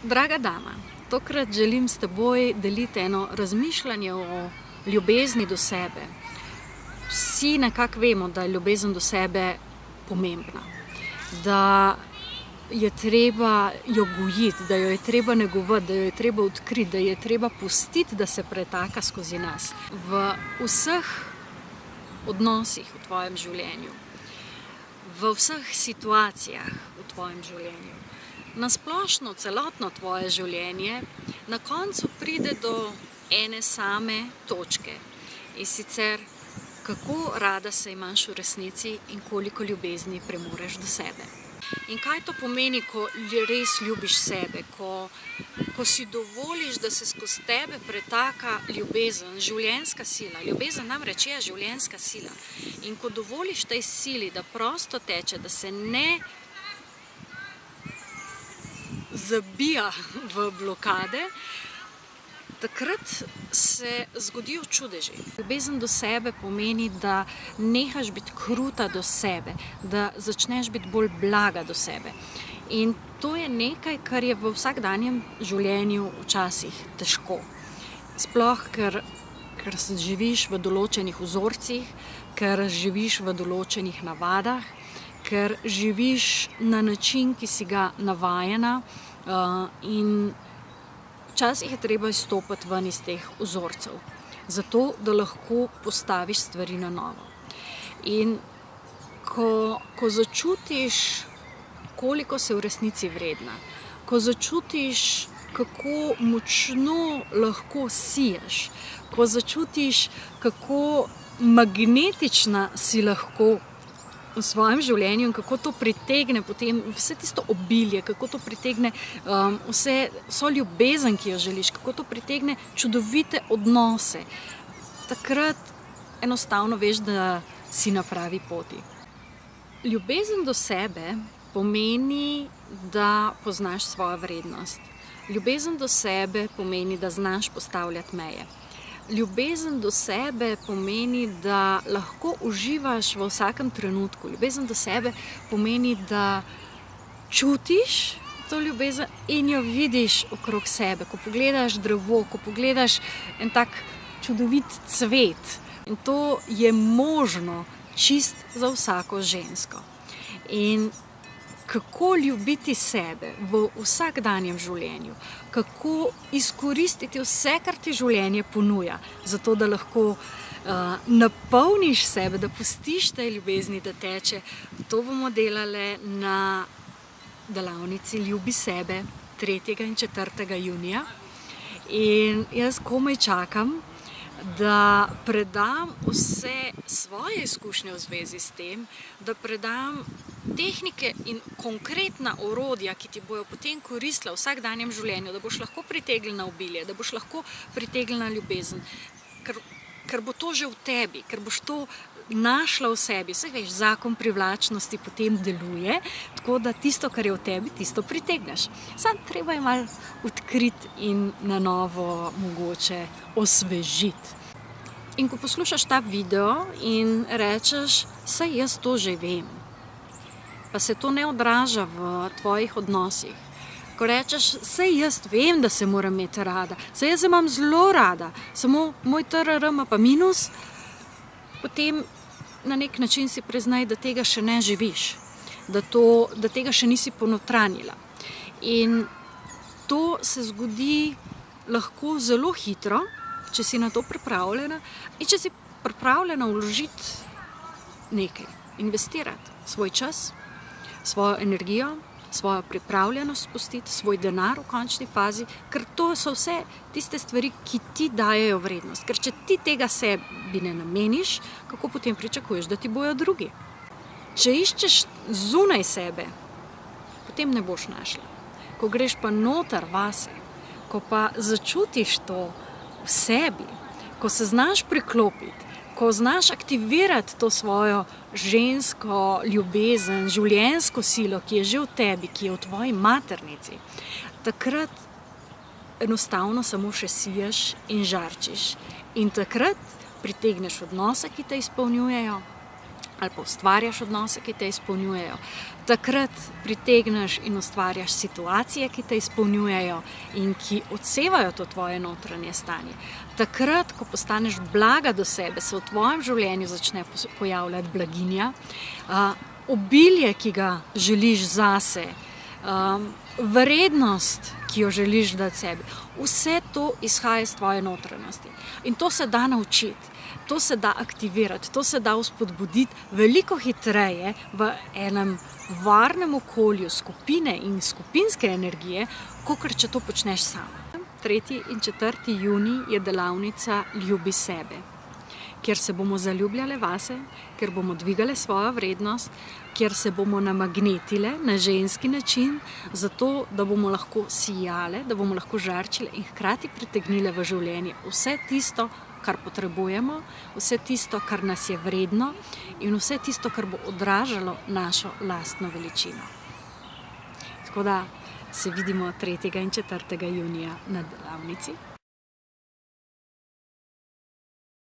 Draga dama, tokrat želim s teboj deliti eno razmišljanje o ljubezni do sebe. Vsi nekako vemo, da je ljubezen do sebe pomembna, da je treba jo gojiti, da jo je treba negovati, da jo je treba odkriti, da je treba pustiti, da se pretaka skozi nas. V vseh odnosih v tvojem življenju, v vseh situacijah v tvojem življenju, na splošno celotno tvoje življenje, na koncu pride do ene same točke. In sicer, kako rada se imaš v resnici in koliko ljubezni premoreš do sebe. In kaj to pomeni, ko res ljubiš sebe, ko si dovoliš, da se skozi tebe pretaka ljubezen, življenjska sila. Ljubezen namreč je življenjska sila. In ko dovoliš tej sili, da prosto teče, da se ne zabija v blokade, takrat se zgodijo čudeži. Ljubezen do sebe pomeni, da nehaš biti kruta do sebe, da začneš biti bolj blaga do sebe. In to je nekaj, kar je v vsakdanjem življenju včasih težko. Sploh, ker živiš v določenih vzorcih, ker živiš v določenih navadah, ker živiš na način, ki si ga navajena, in včasih je treba izstopiti ven iz teh vzorcev, zato da lahko postaviš stvari na novo. In ko začutiš, koliko si v resnici vredna, ko začutiš, kako močno lahko siješ, ko začutiš, kako magnetična si lahko v svojem življenju in kako to pritegne potem vse tisto obilje, kako to pritegne vso ljubezen, ki jo želiš, kako to pritegne čudovite odnose. Takrat enostavno veš, da si na pravi poti. Ljubezen do sebe pomeni, da poznaš svojo vrednost. Ljubezen do sebe pomeni, da znaš postavljati meje. Ljubezen do sebe pomeni, da lahko uživaš v vsakem trenutku. Ljubezen do sebe pomeni, da čutiš to ljubezen in jo vidiš okrog sebe. Ko pogledaš drevo, ko pogledaš en tak čudovit cvet. In to je možno čist za vsako žensko. In kako ljubiti sebe v vsakdanjem življenju, kako izkoristiti vse, kar ti življenje ponuja, zato da lahko napolniš sebe, da pustiš tej ljubezni, da teče. To bomo delali na delavnici Ljubi sebe 3. in 4. junija. In jaz komaj čakam, da predam vse svoje izkušnje v zvezi s tem, da predam tehnike in konkretna orodja, ki ti bojo potem koristila v vsakdanjem življenju, da boš lahko pritegnila obilje, da boš lahko pritegnila ljubezen, ker bo to že v tebi, ker boš to našla v sebi. Saj veš, zakon privlačnosti potem deluje, tako da tisto, kar je v tebi, tisto pritegneš. Samo treba je malo odkriti in na novo mogoče osvežiti. In ko poslušaš ta video in rečeš, saj jaz to že vem, pa se to ne odraža v tvojih odnosih. Ko rečeš, saj jaz vem, da se moram imeti rada, saj jaz se imam zelo rada, samo moj TRR ima pa minus, potem na nek način si priznaj, da tega še ne živiš, da tega še nisi ponotranjila. In to se zgodi lahko zelo hitro, če si na to pripravljena in če si pripravljena vložiti nekaj, investirati svoj čas, svojo energijo, svojo pripravljenost spustiti, svoj denar v končni fazi, ker to so vse tiste stvari, ki ti dajejo vrednost. Ker če ti tega sebi ne nameniš, kako potem pričakuješ, da ti bojo drugi? Če iščeš zunaj sebe, potem ne boš našla. Ko greš pa noter vase, ko pa začutiš to v sebi, ko se znaš priklopiti, ko znaš aktivirati to svojo žensko ljubezen, življenjsko silo, ki je že v tebi, ki je v tvoji maternici, takrat enostavno samo še siješ in žarčiš. In takrat pritegneš odnose, ki te izpolnjujejo, ali pa ustvarjaš odnose, ki te izpolnjujejo. Takrat pritegneš in ustvarjaš situacije, ki te izpolnjujejo in ki odsevajo to tvoje notranje stanje. Takrat, ko postaneš blaga do sebe, se v tvojem življenju začne pojavljati blaginja, obilje, ki ga želiš zase, vrednost, ki jo želiš dati sebi. Vse to izhaja iz tvoje notranjosti. In to se da naučiti. To se da aktivirati, to se da vzpodbuditi veliko hitreje v enem varnem okolju skupine in skupinske energije, kakor če to počneš sam. 3. in 4. junij je delavnica Ljubi sebe, kjer se bomo zaljubljale vase, kjer bomo dvigale svojo vrednost, kjer se bomo namagnetile na ženski način, zato da bomo lahko sijale, da bomo lahko žarčile in hkrati pritegnile v življenje vse tisto, kar potrebujemo, vse tisto, kar nas je vredno in vse tisto, kar bo odražalo našo lastno veličino. Tako da se vidimo 3. in 4. junija na delavnici.